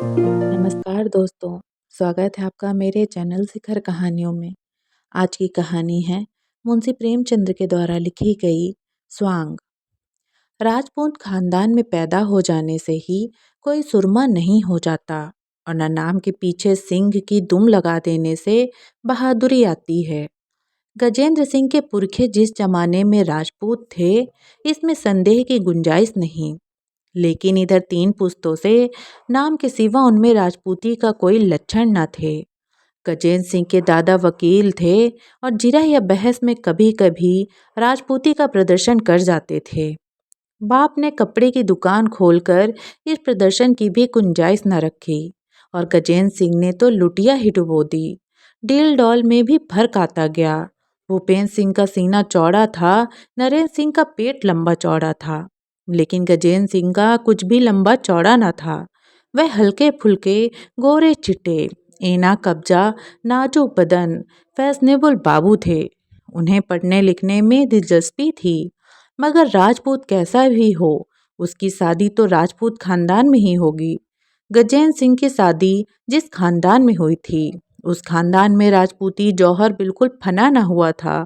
नमस्कार दोस्तों, स्वागत है आपका मेरे चैनल शिखर कहानियों में। आज की कहानी है मुंशी प्रेमचंद के द्वारा लिखी गई स्वांग। राजपूत खानदान में पैदा हो जाने से ही कोई सुरमा नहीं हो जाता और न नाम के पीछे सिंह की दुम लगा देने से बहादुरी आती है। गजेंद्र सिंह के पुरखे जिस जमाने में राजपूत थे, इसमें संदेह की गुंजाइश नहीं। लेकिन इधर 3 पुश्तों से नाम के सिवा उनमें राजपूती का कोई लक्षण न थे। गजेंद्र सिंह के दादा वकील थे और जिरह या बहस में कभी कभी राजपूती का प्रदर्शन कर जाते थे। बाप ने कपड़े की दुकान खोलकर इस प्रदर्शन की भी गुंजाइश न रखी और गजेंद्र सिंह ने तो लुटिया ही डुबो दी। डील डॉल में भी फर्क आता गया। भूपेंद्र सिंह का सीना चौड़ा था, नरेंद्र सिंह का पेट लंबा चौड़ा था, लेकिन गजेंद्र सिंह का कुछ भी लंबा चौड़ा न था। वह हल्के फुल्के, गोरे चिट्टे, एना कब्जा, नाजुक बदन, फैशनेबल बाबू थे। उन्हें पढ़ने लिखने में दिलचस्पी थी, मगर राजपूत कैसा भी हो, उसकी शादी तो राजपूत खानदान में ही होगी। गजेंद्र सिंह की शादी जिस खानदान में हुई थी, उस खानदान में राजपूती जौहर बिल्कुल फना न हुआ था।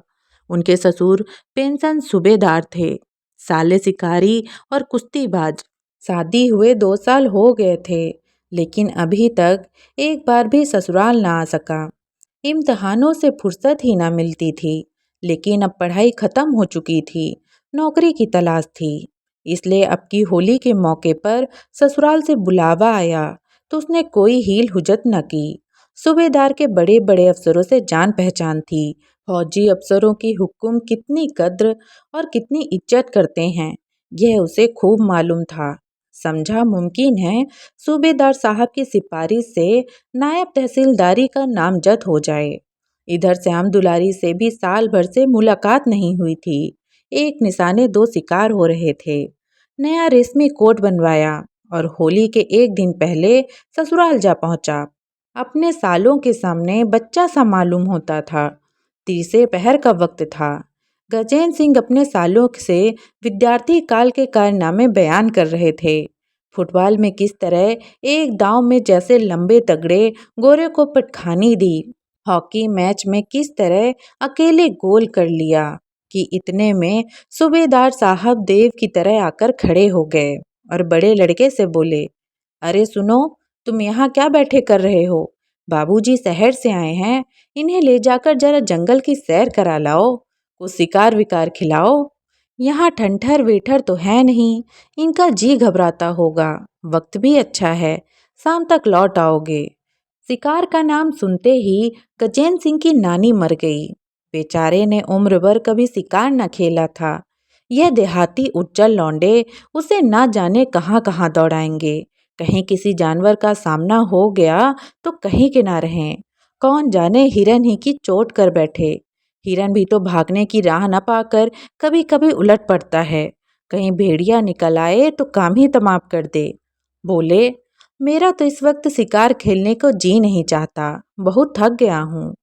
उनके ससुर पेंशन सूबेदार थे, साले शिकारी और कुश्तीबाज। शादी हुए 2 साल हो गए थे, लेकिन अभी तक एक बार भी ससुराल ना आ सका। इम्तिहानों से फुर्सत ही ना मिलती थी, लेकिन अब पढ़ाई खत्म हो चुकी थी, नौकरी की तलाश थी। इसलिए अब की होली के मौके पर ससुराल से बुलावा आया तो उसने कोई हील हुजत न की। सूबेदार के बड़े बड़े अफसरों से जान पहचान थी। फौजी अफसरों की हुक्म कितनी कद्र और कितनी इज्जत करते हैं, यह उसे खूब मालूम था। समझा मुमकिन है सूबेदार साहब की सिफारिश से नायब तहसीलदारी का नामजद हो जाए। इधर श्याम दुलारी से भी साल भर से मुलाकात नहीं हुई थी। एक निशाने 2 शिकार हो रहे थे। नया रेशमी कोट बनवाया और होली के एक दिन पहले ससुराल जा पहुंचा। अपने सालों के सामने बच्चा सा मालूम होता था। तीसरे पहर का वक्त था। गजेंद्र सिंह अपने सालों से विद्यार्थी काल के कारनामे बयान कर रहे थे। फुटबॉल में किस तरह एक दांव में जैसे लंबे तगड़े गोरे को पटखानी दी, हॉकी मैच में किस तरह अकेले गोल कर लिया कि इतने में सूबेदार साहब देव की तरह आकर खड़े हो गए और बड़े लड़के से बोले, अरे सुनो, तुम यहाँ क्या बैठे कर रहे हो? बाबूजी शहर से आए हैं, इन्हें ले जाकर जरा जंगल की सैर करा लाओ, कुछ शिकार विकार खिलाओ। यहाँ ठंठर वेठर तो है नहीं, इनका जी घबराता होगा। वक्त भी अच्छा है, शाम तक लौट आओगे। शिकार का नाम सुनते ही गजेंद्र सिंह की नानी मर गई। बेचारे ने उम्र भर कभी शिकार न खेला था। यह देहाती उज्जल लौंडे उसे ना जाने कहाँ कहाँ दौड़ाएंगे। कहीं किसी जानवर का सामना हो गया तो कहीं के ना रहें। कौन जाने हिरन ही की चोट कर बैठे। हिरन भी तो भागने की राह न पाकर कभी कभी उलट पड़ता है। कहीं भेड़िया निकल आए तो काम ही तमाम कर दे। बोले, मेरा तो इस वक्त शिकार खेलने को जी नहीं चाहता, बहुत थक गया हूँ।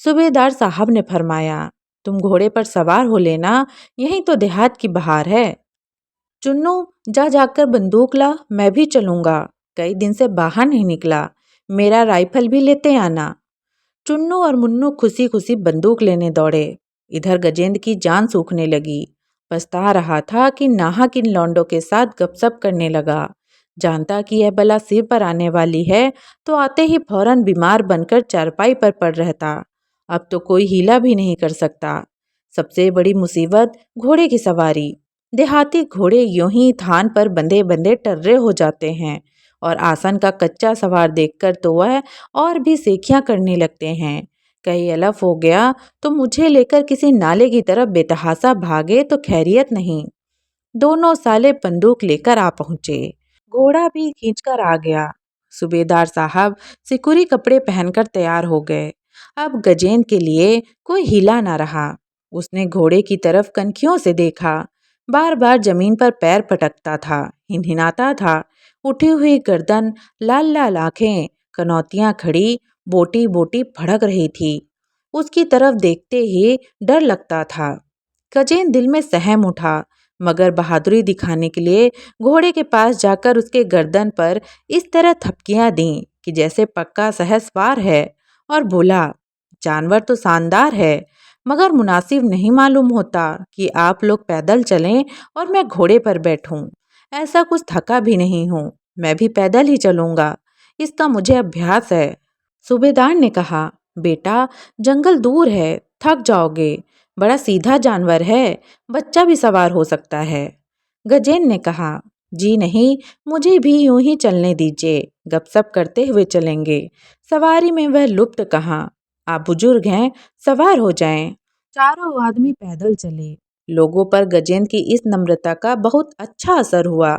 सूबेदार साहब ने फरमाया, तुम घोड़े पर सवार हो लेना, यही तो देहात की बहार है। चुन्नू, जा जाकर बंदूक ला, मैं भी चलूँगा, कई दिन से बाहर नहीं निकला, मेरा राइफल भी लेते आना। चुन्नू और मुन्नू खुशी खुशी बंदूक लेने दौड़े। इधर गजेंद्र की जान सूखने लगी। पछता रहा था कि नाहक इन लौंडों के साथ गपशप करने लगा। जानता कि यह बला सिर पर आने वाली है तो आते ही फौरन बीमार बनकर चारपाई पर पड़ रहता। अब तो कोई हीला भी नहीं कर सकता। सबसे बड़ी मुसीबत घोड़े की सवारी। देहाती घोड़े यूं ही थान पर बंधे बंधे टर्रे हो जाते हैं और आसन का कच्चा सवार देखकर तो वह और भी सेखियां करने लगते हैं। कहीं अलफ हो गया तो मुझे लेकर किसी नाले की तरफ बेतहासा भागे तो खैरियत नहीं। दोनों साले बंदूक लेकर आ पहुंचे। घोड़ा भी खींचकर आ गया। सूबेदार साहब सिकुरी कपड़े पहनकर तैयार हो गए। अब गजेंद्र के लिए कोई हीला ना रहा। उसने घोड़े की तरफ कनखियों से देखा। बार बार जमीन पर पैर पटकता था, हिनहिनाता था। उठी हुई गर्दन, लाल लाल आंखें, कनौतियां खड़ी, बोटी बोटी फड़क रही थी। उसकी तरफ देखते ही डर लगता था। गजेंद्र दिल में सहम उठा। मगर बहादुरी दिखाने के लिए घोड़े के पास जाकर उसके गर्दन पर इस तरह थपकियां दी कि जैसे पक्का सहसवार है, और बोला, जानवर तो शानदार है, मगर मुनासिब नहीं मालूम होता कि आप लोग पैदल चलें और मैं घोड़े पर बैठूं। ऐसा कुछ थका भी नहीं हूं, मैं भी पैदल ही चलूंगा, इसका मुझे अभ्यास है। सूबेदार ने कहा, बेटा जंगल दूर है, थक जाओगे, बड़ा सीधा जानवर है, बच्चा भी सवार हो सकता है। गजेन ने कहा, जी नहीं, मुझे भी यूं ही चलने दीजिए, गपशप करते हुए चलेंगे, सवारी में वह लुप्त कहाँ, आप बुजुर्ग हैं, सवार हो जाएं। चारों आदमी पैदल चले। लोगों पर गजेन की इस नम्रता का बहुत अच्छा असर हुआ।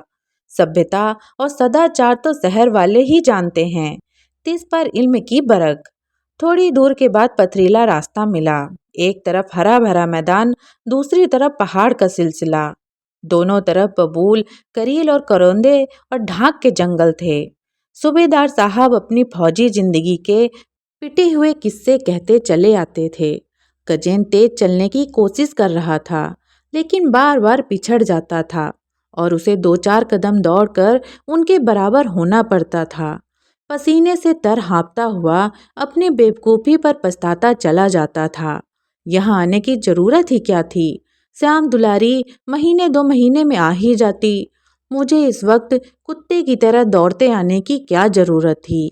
सभ्यता और सदाचार तो शहर वाले ही जानते हैं, तिस पर इल्म की बरक। थोड़ी दूर के बाद पथरीला रास्ता मिला। एक तरफ हरा भरा मैदान, दूसरी तरफ पहाड़ का सिलसिला। दोनों तरफ बबूल, करील और करौंदे और ढाक के जंगल थे। सूबेदार साहब अपनी फौजी जिंदगी के पिटे हुए किस्से कहते चले आते थे। गजेन तेज चलने की कोशिश कर रहा था, लेकिन बार बार पिछड़ जाता था और उसे 2-4 कदम दौड़कर उनके बराबर होना पड़ता था। पसीने से तर हाँफता हुआ अपनी बेवकूफ़ी पर पछताता चला जाता था। यहाँ आने की ज़रूरत ही क्या थी? श्याम दुलारी महीने 2 महीने में आ ही जाती। मुझे इस वक्त कुत्ते की तरह दौड़ते आने की क्या ज़रूरत थी?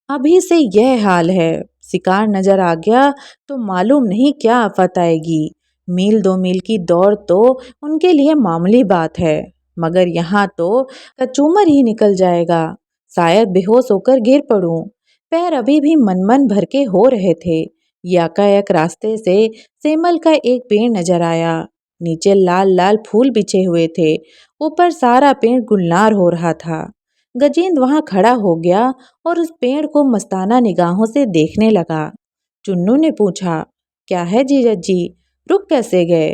अभी से यह हाल है, शिकार नजर आ गया तो मालूम नहीं क्या आफत आएगी। मील 2 मील की दौड़ तो उनके लिए मामूली बात है, मगर यहाँ तो कचूमर ही निकल जाएगा। शायद बेहोश होकर गिर पड़ूं। पैर अभी भी मनमन भर के हो रहे थे। याकायक रास्ते से सेमल का एक पेड़ नजर आया। नीचे लाल लाल फूल बिछे हुए थे, ऊपर सारा पेड़ गुलनार हो रहा था। गजेंद्र वहां खड़ा हो गया और उस पेड़ को मस्ताना निगाहों से देखने लगा। चुन्नू ने पूछा, क्या है जीजा जी, रुक कैसे गए?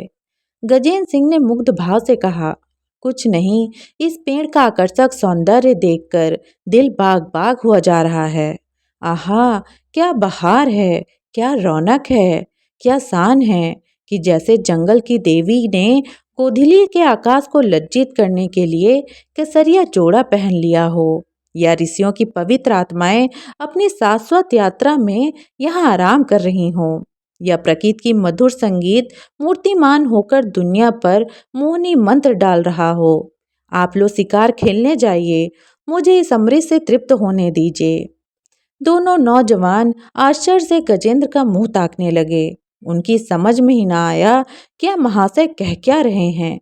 गजेंद्र सिंह ने मुग्ध भाव से कहा, कुछ नहीं, इस पेड़ का आकर्षक सौंदर्य देखकर दिल बाग बाग हुआ जा रहा है। आहा, क्या बहार है, क्या रौनक है, क्या शान है कि जैसे जंगल की देवी ने कोधिली के आकाश को लज्जित करने के लिए केसरिया जोड़ा पहन लिया हो, या ऋषियों की पवित्र आत्माएं अपनी शाश्वत यात्रा में यहाँ आराम कर रही हों, या प्रकृति की मधुर संगीत मूर्तिमान होकर दुनिया पर मोहनी मंत्र डाल रहा हो। आप लोग शिकार खेलने जाइए, मुझे इस अमृत से तृप्त होने दीजिए। दोनों नौजवान आश्चर्य से गजेंद्र का मुंह ताकने लगे। उनकी समझ में ही ना आया कि महाशय कह क्या रहे हैं।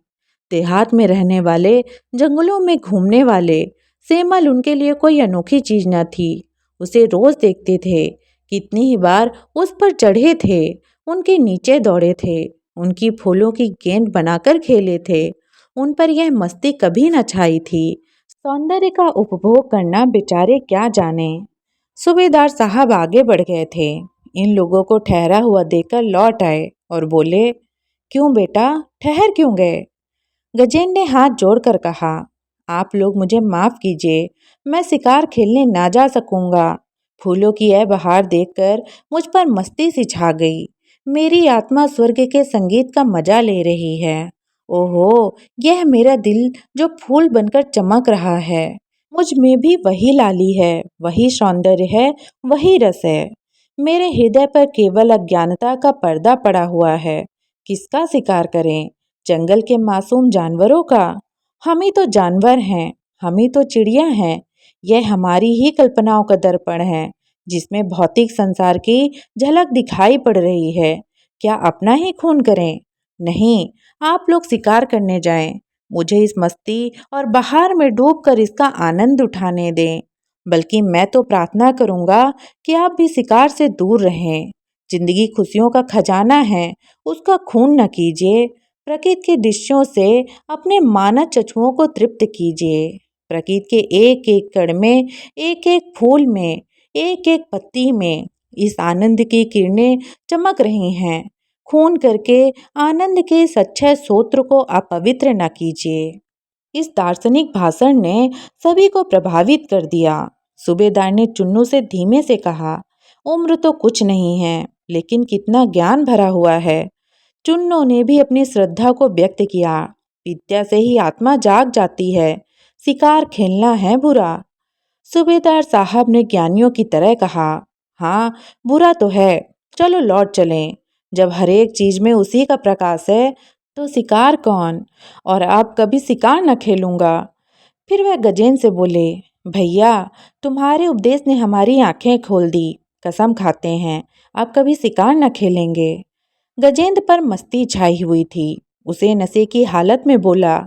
देहात में रहने वाले, जंगलों में घूमने वाले, सेमल उनके लिए कोई अनोखी चीज न थी। उसे रोज देखते थे, कितनी ही बार उस पर चढ़े थे, उनके नीचे दौड़े थे, उनकी फूलों की गेंद बनाकर खेले थे। उन पर यह मस्ती कभी न छाई थी। सौंदर्य का उपभोग करना बेचारे क्या जाने। सूबेदार साहब आगे बढ़ गए थे। इन लोगों को ठहरा हुआ देखकर लौट आए और बोले, क्यों बेटा, ठहर क्यों गए? गजेंद्र ने हाथ जोड़कर कहा, आप लोग मुझे माफ़ कीजिए, मैं शिकार खेलने ना जा सकूंगा। फूलों की यह बहार देखकर मुझ पर मस्ती सी छा गई। मेरी आत्मा स्वर्ग के संगीत का मजा ले रही है। ओहो, यह मेरा दिल जो फूल बनकर चमक रहा है। मुझ में भी वही लाली है, वही सौंदर्य है, वही रस है। मेरे हृदय पर केवल अज्ञानता का पर्दा पड़ा हुआ है। किसका शिकार करें? जंगल के मासूम जानवरों का? हम ही तो जानवर हैं, हम ही तो चिड़िया हैं। यह हमारी ही कल्पनाओं का दर्पण है, जिसमें भौतिक संसार की झलक दिखाई पड़ रही है। क्या अपना ही खून करें? नहीं, आप लोग शिकार करने जाएं। मुझे इस मस्ती और बहार में डूबकर इसका आनंद उठाने दें। बल्कि मैं तो प्रार्थना करूंगा कि आप भी शिकार से दूर रहें। जिंदगी खुशियों का खजाना है, उसका खून न कीजिए। प्रकृति के दृश्यों से अपने मानस चक्षुओं को तृप्त कीजिए। प्रकृति के एक एक कण में, एक एक फूल में, एक एक पत्ती में इस आनंद की किरणें चमक रही हैं। खून करके आनंद के इस अक्षय स्रोत को अपवित्र न कीजिए। इस दार्शनिक भाषण ने सभी को प्रभावित कर दिया। सूबेदार ने चुन्नू से धीमे से कहा, उम्र तो कुछ नहीं है, लेकिन कितना ज्ञान भरा हुआ है। चुन्नू ने भी अपनी श्रद्धा को व्यक्त किया। विद्या से ही आत्मा जाग जाती है, शिकार खेलना है बुरा। सूबेदार साहब ने ज्ञानियों की तरह कहा, हाँ बुरा तो है, चलो लौट चलें। जब हर एक चीज में उसी का प्रकाश है तो शिकार कौन, और अब कभी शिकार न खेलूंगा। फिर वह गजेंद्र से बोले, भैया तुम्हारे उपदेश ने हमारी आंखें खोल दी, कसम खाते हैं अब कभी शिकार न खेलेंगे। गजेंद्र पर मस्ती छाई हुई थी, उसे नशे की हालत में बोला,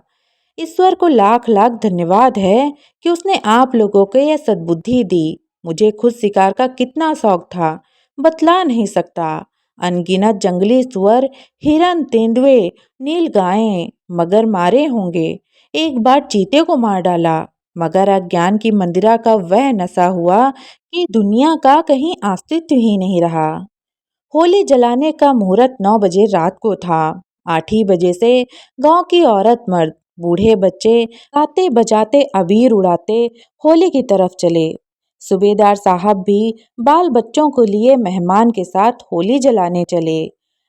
ईश्वर को लाख लाख धन्यवाद है कि उसने आप लोगों को यह सद्बुद्धि दी। मुझे खुद शिकार का कितना शौक था, बतला नहीं सकता। अनगिनत जंगली सुअर, हिरन, तेंदुए, नील गायें, मगर मारे होंगे। एक बार चीते को मार डाला, मगर अज्ञान की मंदिरा का वह नशा हुआ कि दुनिया का कहीं अस्तित्व ही नहीं रहा। होली जलाने का मुहूर्त 9 बजे रात को था। 8 ही बजे से गांव की औरत मर्द, बूढ़े बच्चे गाते बजाते अबीर उड़ाते होली की तरफ चले। सूबेदार साहब भी बाल बच्चों को लिए मेहमान के साथ होली जलाने चले।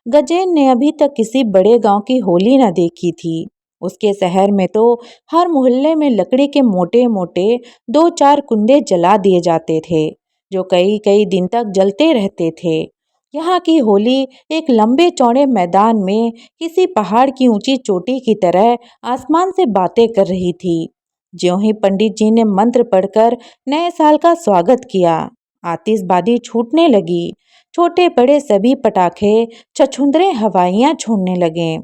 गजेन ने अभी तक किसी बड़े गांव की होली न देखी थी। उसके शहर में तो हर मोहल्ले में लकड़ी के मोटे मोटे 2-4 कुंडे जला दिए जाते थे, जो कई कई दिन तक जलते रहते थे। यहाँ की होली एक लंबे चौड़े मैदान में किसी पहाड़ की ऊंची चोटी की तरह आसमान से बातें कर रही थी। ज्यों ही पंडित जी ने मंत्र पढ़कर नए साल का स्वागत किया, आतिशबाजी छूटने लगी। छोटे बड़े सभी पटाखे, छछूंदरे हवाइयां छोड़ने लगे।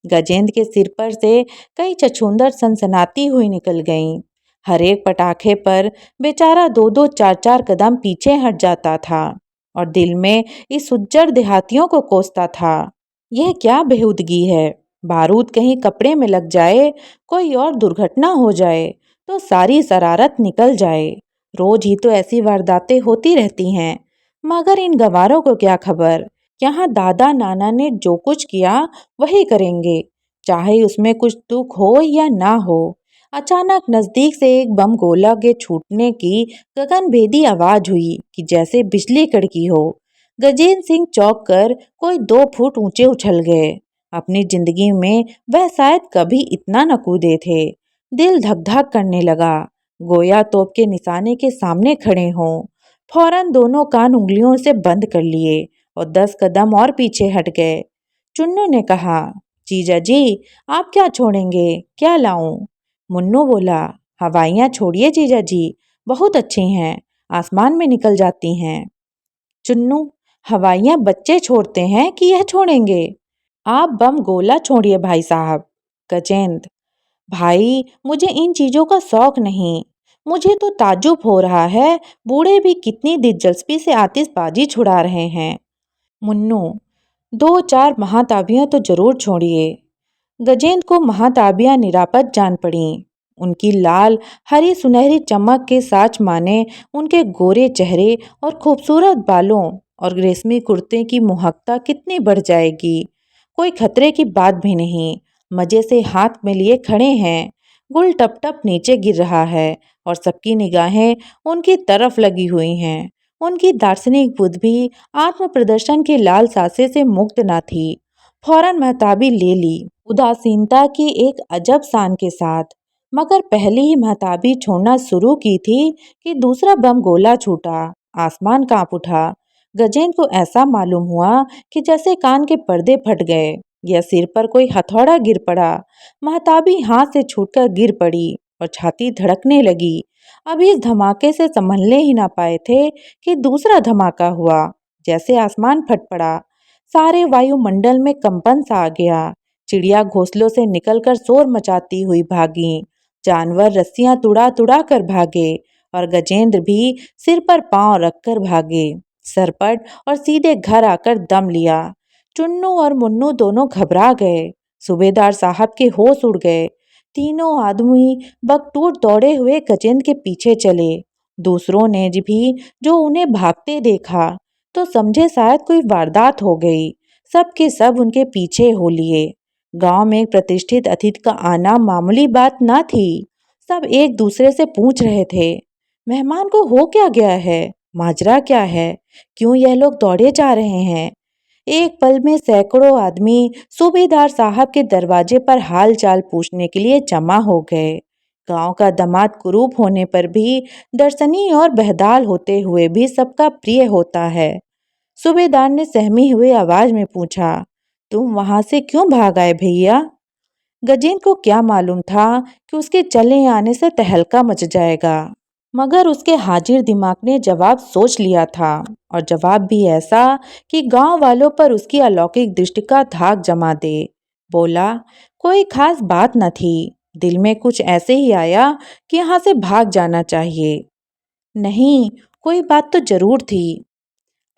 गजेंद्र के सिर पर से कई छछूंदर सनसनाती हुई निकल गईं। हर एक पटाखे पर बेचारा 2-2 4-4 कदम पीछे हट जाता था और दिल में इस उज्जड़ देहातियों को कोसता था, यह क्या बेहूदगी है। बारूद कहीं कपड़े में लग जाए, कोई और दुर्घटना हो जाए तो सारी शरारत निकल जाए। रोज ही तो ऐसी वारदातें होती रहती हैं, मगर इन गवारों को क्या खबर। यहाँ दादा नाना ने जो कुछ किया वही करेंगे, चाहे उसमें कुछ दुख हो या ना हो। अचानक नजदीक से एक बम गोला के छूटने की गगनभेदी आवाज हुई कि जैसे बिजली कड़की हो। गजेंद्र सिंह चौंक कर कोई 2 फुट ऊंचे उछल गए। अपनी जिंदगी में वह शायद कभी इतना न कूदे थे। दिल धक धक करने लगा, गोया तोप के निशाने के सामने खड़े हों। फौरन दोनों कान उंगलियों से बंद कर लिए और 10 कदम और पीछे हट गए। चुन्नू ने कहा, जीजा जी आप क्या छोड़ेंगे, क्या लाऊं? मुन्नू बोला, हवाइयाँ छोड़िए जीजा जी, बहुत अच्छी हैं, आसमान में निकल जाती हैं। चुन्नू, हवाइयाँ बच्चे छोड़ते हैं कि यह छोड़ेंगे? आप बम गोला छोड़िए भाई साहब। गजेंद्र, भाई मुझे इन चीजों का शौक नहीं। मुझे तो ताज्जुब हो रहा है, बूढ़े भी कितनी दिलचस्पी से आतिशबाजी छुड़ा रहे हैं। मुन्नू, 2-4 महाताबियां तो जरूर छोड़िए। गजेंद्र को महाताबियां निरापद जान पड़ीं। उनकी लाल हरी सुनहरी चमक के साच माने उनके गोरे चेहरे और खूबसूरत बालों और रेशमी कुर्ते की मुहक्ता कितनी बढ़ जाएगी। कोई खतरे की बात भी नहीं। मजे से हाथ में लिए खड़े हैं। गुल टप टप नीचे गिर रहा है और सबकी निगाहें उनकी तरफ लगी हुई हैं। उनकी दार्शनिक बुद्धि भी आत्म प्रदर्शन की लाल सासे से मुक्त न थी। फौरन महताबी ले ली, उदासीनता की एक अजब शान के साथ। मगर पहली ही महताबी छोड़ना शुरू की थी कि दूसरा बम गोला छूटा, आसमान कांप उठा। गजेंद्र को ऐसा मालूम हुआ कि जैसे कान के पर्दे फट गए या सिर पर कोई हथौड़ा गिर पड़ा। महताबी हाथ से छूटकर गिर पड़ी और छाती धड़कने लगी। अभी इस धमाके से संभलने ही ना पाए थे कि दूसरा धमाका हुआ, जैसे आसमान फट पड़ा। सारे वायुमंडल में कंपन सा आ गया। चिड़िया घोंसलों से निकलकर शोर मचाती हुई भागी। जानवर रस्सियां तुड़ा तुड़ा कर भागे और गजेंद्र भी सिर पर पांव रखकर भागे। सरपट और सीधे घर आकर दम लिया। चुन्नू और मुन्नू दोनों घबरा गए। सूबेदार साहब के होश उड़ गए। तीनों आदमी बकटूट दौड़े हुए गजेंद्र के पीछे चले। दूसरों ने भी जो उन्हें भागते देखा तो समझे शायद कोई वारदात हो गई। सब के सब उनके पीछे हो लिए। गांव में एक प्रतिष्ठित अतिथि का आना मामूली बात न थी। सब एक दूसरे से पूछ रहे थे, मेहमान को हो क्या गया है, माजरा क्या है, क्यों यह लोग दौड़े जा रहे हैं। एक पल में सैकड़ों आदमी सूबेदार साहब के दरवाजे पर हाल चाल पूछने के लिए जमा हो गए। गांव का दामाद कुरूप होने पर भी, दर्शनी और बहदाल होते हुए भी सबका प्रिय होता है। सूबेदार ने सहमी हुई आवाज में पूछा, तुम वहां से क्यों भाग आए भैया? गजेंद्र को क्या मालूम था कि उसके चले आने से तहलका मच जाएगा, मगर उसके हाजिर दिमाग ने जवाब सोच लिया था, और जवाब भी ऐसा कि गांव वालों पर उसकी अलौकिक दृष्टि का धाक जमा दे। बोला, कोई खास बात न थी, दिल में कुछ ऐसे ही आया कि यहाँ से भाग जाना चाहिए। नहीं, कोई बात तो जरूर थी।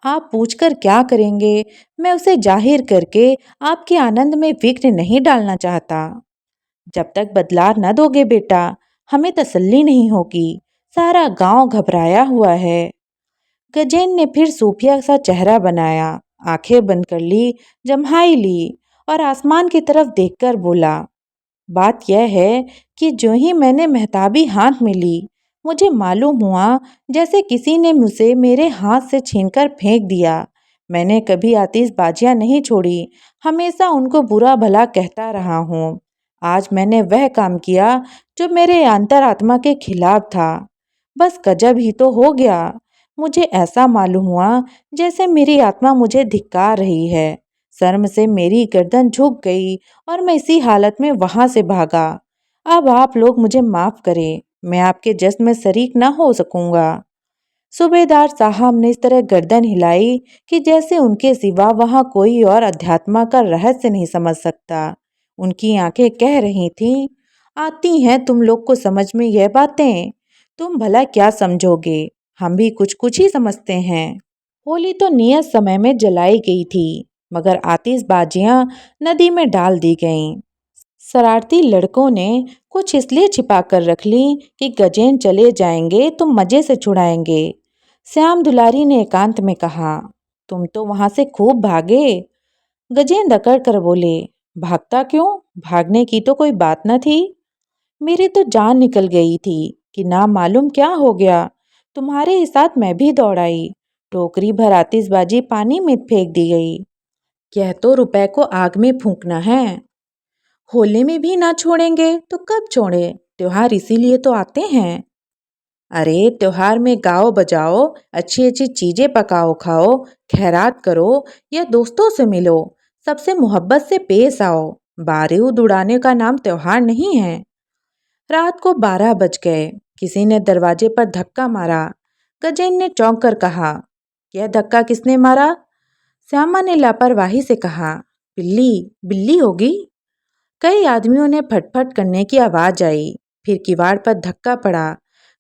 आप पूछकर क्या करेंगे? मैं उसे जाहिर करके आपके आनंद में विघ्न नहीं डालना चाहता। जब तक बदला न दोगे बेटा, हमें तसल्ली नहीं होगी। सारा गांव घबराया हुआ है। गजेंद्र ने फिर सूफिया सा चेहरा बनाया, आंखें बंद कर ली, जम्हाई ली और आसमान की तरफ देखकर बोला, बात यह है कि जो ही मैंने मेहताबी हाथ में ली, मुझे मालूम हुआ जैसे किसी ने मुझे मेरे हाथ से छीनकर फेंक दिया। मैंने कभी आतिशबाजियां नहीं छोड़ी, हमेशा उनको बुरा भला कहता रहा हूँ। आज मैंने वह काम किया जो मेरे अंतरात्मा के खिलाफ था। बस गजब ही तो हो गया। मुझे ऐसा मालूम हुआ जैसे मेरी आत्मा मुझे धिक्कार रही है। शर्म से मेरी गर्दन झुक गई और मैं इसी हालत में वहां से भागा। अब आप लोग मुझे माफ करें, मैं आपके जश्न में शरीक न हो सकूंगा। सूबेदार साहब ने इस तरह गर्दन हिलाई कि जैसे उनके सिवा वहां कोई और अध्यात्म का रहस्य नहीं समझ सकता। उनकी आंखें कह रही थीं, आती हैं तुम लोग को समझ में यह बातें, तुम भला क्या समझोगे, हम भी कुछ कुछ ही समझते हैं। होली तो नियत समय में जलाई गई थी, मगर आतिशबाजियां नदी में डाल दी गईं। शरारती लड़कों ने कुछ इसलिए छिपा कर रख ली कि गजेंद्र चले जाएंगे तो मजे से छुड़ाएंगे। श्याम दुलारी ने एकांत में कहा, तुम तो वहां से खूब भागे। गजेंद्र अकड़ कर बोले, भागता क्यों, भागने की तो कोई बात न थी। मेरी तो जान निकल गई थी कि ना मालूम क्या हो गया। तुम्हारे ही साथ मैं भी दौड़ आई। टोकरी भर आतिशबाजी पानी में फेंक दी गई। यह तो रुपए को आग में फूंकना है। होली में भी ना छोड़ेंगे तो कब छोड़े? त्योहार इसीलिए तो आते हैं। अरे त्योहार में गाओ बजाओ, अच्छी अच्छी चीजें पकाओ खाओ, खैरात करो या दोस्तों से मिलो, सबसे मोहब्बत से पेश आओ। बारूद उड़ाने का नाम त्योहार नहीं है। रात को 12 बज गए। किसी ने दरवाजे पर धक्का मारा। गजेंद्र ने चौंक कर कहा, यह धक्का किसने मारा? श्यामा ने लापरवाही से कहा, बिल्ली, बिल्ली होगी। कई आदमियों ने फटफट करने की आवाज आई। फिर किवाड़ पर धक्का पड़ा।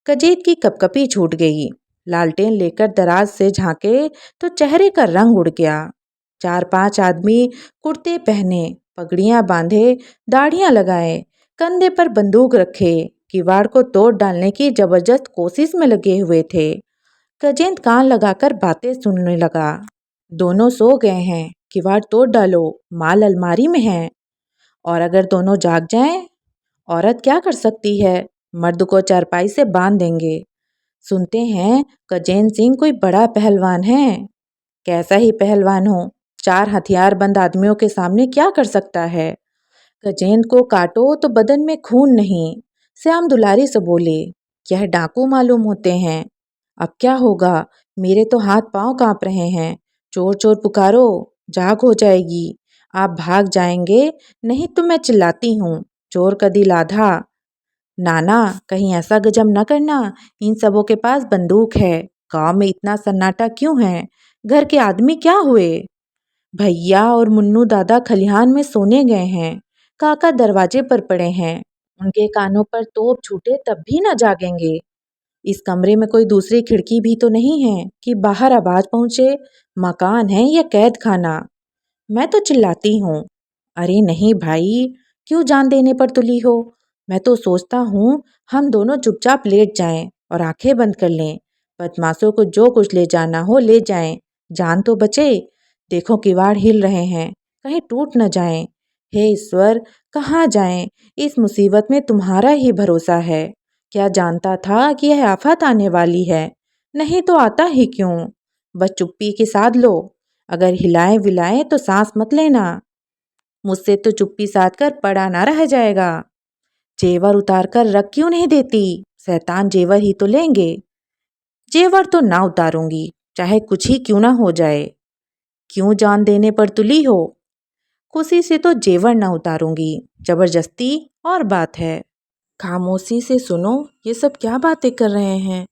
गजेंद्र की कपकपी छूट गई। लालटेन लेकर दराज से झांके तो चेहरे का रंग उड़ गया। 4-5 आदमी कुर्ते पहने, पगड़ियां बांधे, दाढ़ियां लगाए, कंधे पर बंदूक रखे, किवाड़ को तोड़ डालने की जबरदस्त कोशिश में लगे हुए थे। गजेंद्र कान लगाकर बातें सुनने लगा। दोनों सो गए हैं, किवाड़ तोड़ डालो, माल अलमारी में है। और अगर दोनों जाग जाएं? औरत क्या कर सकती है, मर्द को चारपाई से बांध देंगे। सुनते हैं गजेंद्र सिंह कोई बड़ा पहलवान है। कैसा ही पहलवान हो, 4 हथियारबंद आदमियों के सामने क्या कर सकता है? गजेंद्र को काटो तो बदन में खून नहीं। श्याम दुलारी से बोले, यह डाकू मालूम होते हैं। अब क्या होगा, मेरे तो हाथ पांव कांप रहे हैं। चोर चोर पुकारो, जाग हो जाएगी। आप भाग जाएंगे, नहीं तो मैं चिल्लाती हूँ, चोर का दिल आधा। नाना, कहीं ऐसा गजब न करना, इन सबों के पास बंदूक है। गांव में इतना सन्नाटा क्यों है? घर के आदमी क्या हुए? भैया और मुन्नू दादा खलिहान में सोने गए हैं। काका दरवाजे पर पड़े हैं। उनके कानों पर तोप छूटे तब भी न जागेंगे। इस कमरे में कोई दूसरी खिड़की भी तो नहीं है कि बाहर आवाज पहुंचे। मकान है या कैद खाना? मैं तो चिल्लाती हूँ, अरे नहीं भाई, क्यों जान देने पर तुली हो? मैं तो सोचता हूँ हम दोनों चुपचाप लेट जाएं और आंखें बंद कर लें। बदमाशों को जो कुछ ले जाना हो ले जाएं, जान तो बचे। देखो किवाड़ हिल रहे हैं, कहीं टूट न जाएं। हे ईश्वर, कहाँ जाएं? इस मुसीबत में तुम्हारा ही भरोसा है। क्या जानता था कि यह आफत आने वाली है? नहीं तो आता ही क्यों? बस चुप्पी के साध लो। अगर हिलाए विलाए तो सांस मत लेना। मुझसे तो चुप्पी साध कर पड़ा ना रह जाएगा। जेवर उतार कर रख क्यों नहीं देती? शैतान जेवर ही तो लेंगे। जेवर तो ना उतारूंगी, चाहे कुछ ही क्यों ना हो जाए। क्यों जान देने पर तुली हो? खुशी से तो जेवर ना उतारूंगी, जबरदस्ती और बात है। खामोशी से सुनो, ये सब क्या बातें कर रहे हैं?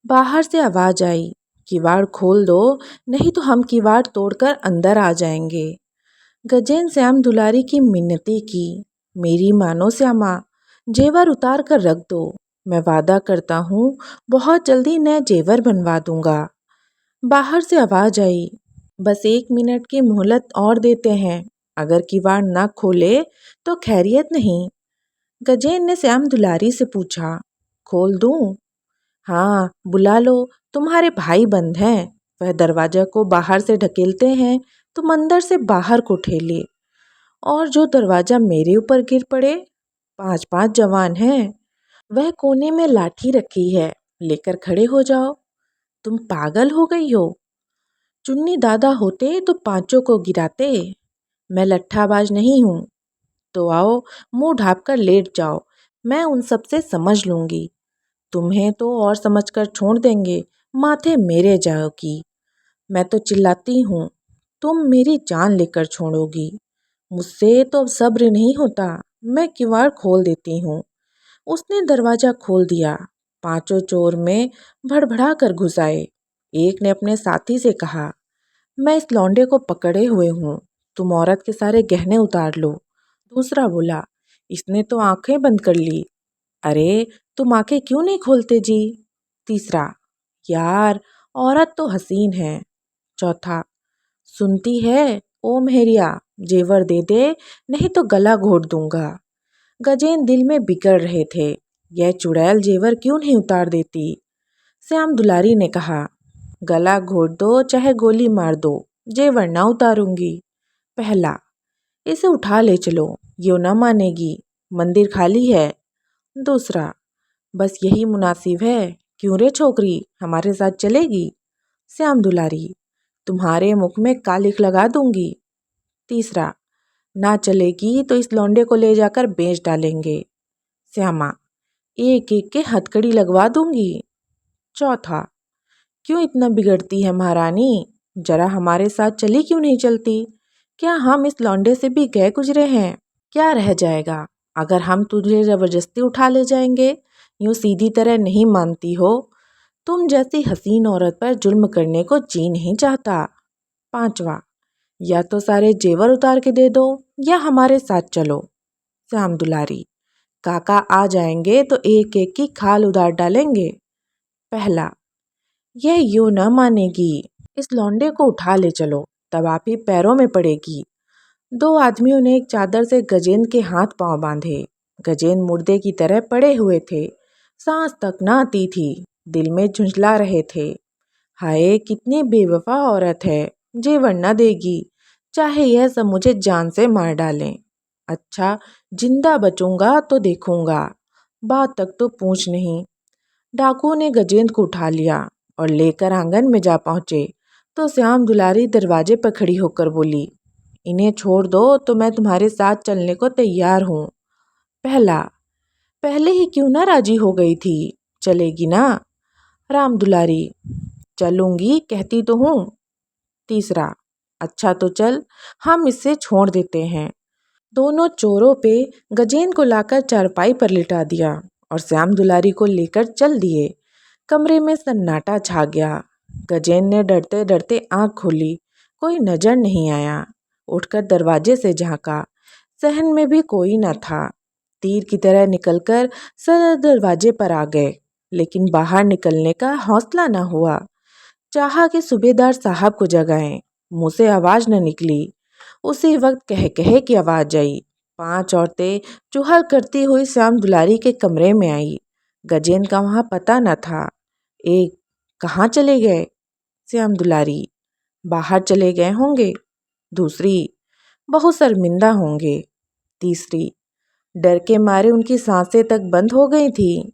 बाहर से आवाज आई, किवाड़ खोल दो, नहीं तो हम किवाड़ तोड़कर अंदर आ जाएंगे। गजेन श्याम दुलारी की मिन्नतें की, मेरी मानो श्यामा, जेवर उतार कर रख दो। मैं वादा करता हूँ बहुत जल्दी नए जेवर बनवा दूंगा। बाहर से आवाज आई, बस 1 मिनट की मोहलत और देते हैं, अगर किवाड़ ना खोले तो खैरियत नहीं। गजेन ने श्याम दुलारी से पूछा, खोल दूं? हाँ, बुला लो, तुम्हारे भाई बंद हैं। वह दरवाजा को बाहर से ढकेलते हैं, तुम अंदर से बाहर को ठेले। और जो दरवाजा मेरे ऊपर गिर पड़े, 5-5 जवान हैं। वह कोने में लाठी रखी है, लेकर खड़े हो जाओ। तुम पागल हो गई हो? चुन्नी दादा होते तो पांचों को गिराते। मैं लट्ठाबाज नहीं हूँ। तो आओ, मुंह ढाँप कर लेट जाओ, मैं उन सब से समझ लूंगी। तुम्हें तो और समझकर छोड़ देंगे, माथे मेरे जाओगी। मैं तो चिल्लाती हूँ, तुम मेरी जान लेकर छोड़ोगी। मुझसे तो अब सब्र नहीं होता, मैं किवाड़ खोल देती हूँ। उसने दरवाजा खोल दिया। पांचों चोर में भड़बड़ा कर घुस आए। एक ने अपने साथी से कहा, मैं इस लौंडे को पकड़े हुए हूँ, तुम औरत के सारे गहने उतार लो। दूसरा बोला, इसने तो आंखें बंद कर ली। अरे, तुम आंखें क्यों नहीं खोलते जी? तीसरा, यार, औरत तो हसीन है। चौथा, सुनती है, ओ मेहरिया, जेवर दे दे, नहीं तो गला घोट दूंगा। गजेन दिल में बिगड़ रहे थे, यह चुड़ैल जेवर क्यों नहीं उतार देती। श्याम दुलारी ने कहा, गला घोट दो चाहे गोली मार दो, जेवर ना उतारूंगी। पहला, इसे उठा ले चलो, यो न मानेगी, मंदिर खाली है। दूसरा, बस यही मुनासिब है, क्यों रे छोकरी, हमारे साथ चलेगी? श्याम दुलारी, तुम्हारे मुख में कालिख लगा दूंगी। तीसरा, ना चलेगी तो इस लौंडे को ले जाकर बेच डालेंगे। श्यामा, एक एक के हथकड़ी लगवा दूंगी। चौथा, क्यों इतना बिगड़ती है महारानी, जरा हमारे साथ चली क्यों नहीं चलती? क्या हम इस लौंडे से भी गए गुजरे हैं? क्या रह जाएगा अगर हम तुझे जबरदस्ती उठा ले जाएंगे? यूं सीधी तरह नहीं मानती हो? तुम जैसी हसीन औरत पर जुल्म करने को जी नहीं चाहता। पांचवा, या तो सारे जेवर उतार के दे दो या हमारे साथ चलो। श्याम दुलारी, काका आ जाएंगे तो एक एक की खाल उतार डालेंगे। पहला, यह यूं न मानेगी, इस लौंडे को उठा ले चलो, तब आप ही पैरों में पड़ेगी। दो आदमियों ने एक चादर से गजेन के हाथ पांव बांधे। गजेन मुर्दे की तरह पड़े हुए थे, सांस तक ना आती थी, दिल में झुंझला रहे थे। हाय, कितनी बेवफा औरत है, जेवर न देगी, चाहे यह सब मुझे जान से मार डालें। अच्छा, जिंदा बचूंगा तो देखूंगा, बात तक तो पूछ नहीं। डाकू ने गजेंद्र को उठा लिया और लेकर आंगन में जा पहुंचे तो श्याम दुलारी दरवाजे पर खड़ी होकर बोली, इन्हें छोड़ दो तो मैं तुम्हारे साथ चलने को तैयार हूँ। पहला, पहले ही क्यों ना राजी हो गई थी, चलेगी ना? राम दुलारी, चलूंगी कहती तो हूँ। तीसरा, अच्छा तो चल, हम इसे छोड़ देते हैं। दोनों चोरों पे गजेन को लाकर चारपाई पर लिटा दिया और श्याम दुलारी को लेकर चल दिए। कमरे में सन्नाटा छा गया। गजेन ने डरते डरते आंख खोली, कोई नजर नहीं आया। उठकर दरवाजे से झांका, सहन में भी कोई न था। तीर की तरह निकलकर सदर दरवाजे पर आ गए, लेकिन बाहर निकलने का हौसला न हुआ। चाहा कि सूबेदार साहब को जगाएं, मुंह से आवाज न निकली। उसी वक्त कह कहे की आवाज आई। 5 औरतें चुहल करती हुई श्याम दुलारी के कमरे में आई। गजेन का वहां पता न था। एक, कहाँ चले गए? श्याम दुलारी, बाहर चले गए होंगे। दूसरी, बहुत शर्मिंदा होंगे। तीसरी, डर के मारे उनकी सांसें तक बंद हो गई थी।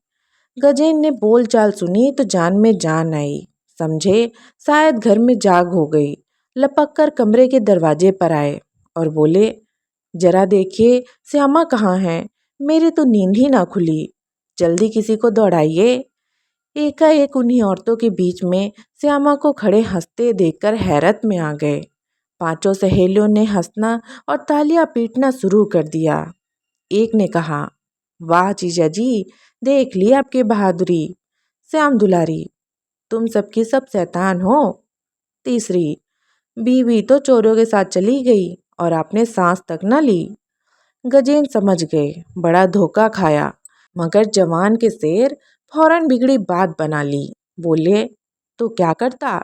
गजेन ने बोलचाल सुनी तो जान में जान आई, समझे शायद घर में जाग हो गई। लपक कर कमरे के दरवाजे पर आए और बोले, जरा देखिए श्यामा कहाँ है, मेरी तो नींद ही ना खुली, जल्दी किसी को दौड़ाइए। एकाएक उन्हीं औरतों के बीच में श्यामा को खड़े हंसते देखकर हैरत में आ गए। पांचों सहेलियों ने हंसना और तालियां पीटना शुरू कर दिया। एक ने कहा, वाह जीजा जी, देख ली आपकी बहादुरी। श्याम दुलारी, तुम सबकी सब शैतान हो। तीसरी, बीवी तो चोरों के साथ चली गई और आपने सांस तक न ली। गजेंद्र समझ गए बड़ा धोखा खाया, मगर जवान के शेर फौरन बिगड़ी बात बना ली। बोले, तो क्या करता,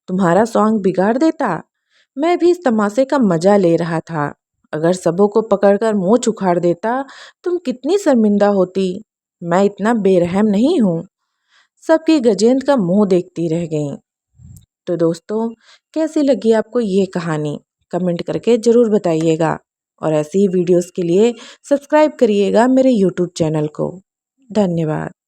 तुम्हारा सॉन्ग बिगाड़ देता। मैं भी इस तमाशे का मजा ले रहा था, अगर सबों को पकड़कर मुंह उखाड़ देता तुम कितनी शर्मिंदा होती। मैं इतना बेरहम नहीं हूँ। सबकी गजेंद्र का मुंह देखती रह गईं। तो दोस्तों, कैसी लगी आपको ये कहानी, कमेंट करके ज़रूर बताइएगा और ऐसी ही वीडियोस के लिए सब्सक्राइब करिएगा मेरे यूट्यूब चैनल को। धन्यवाद।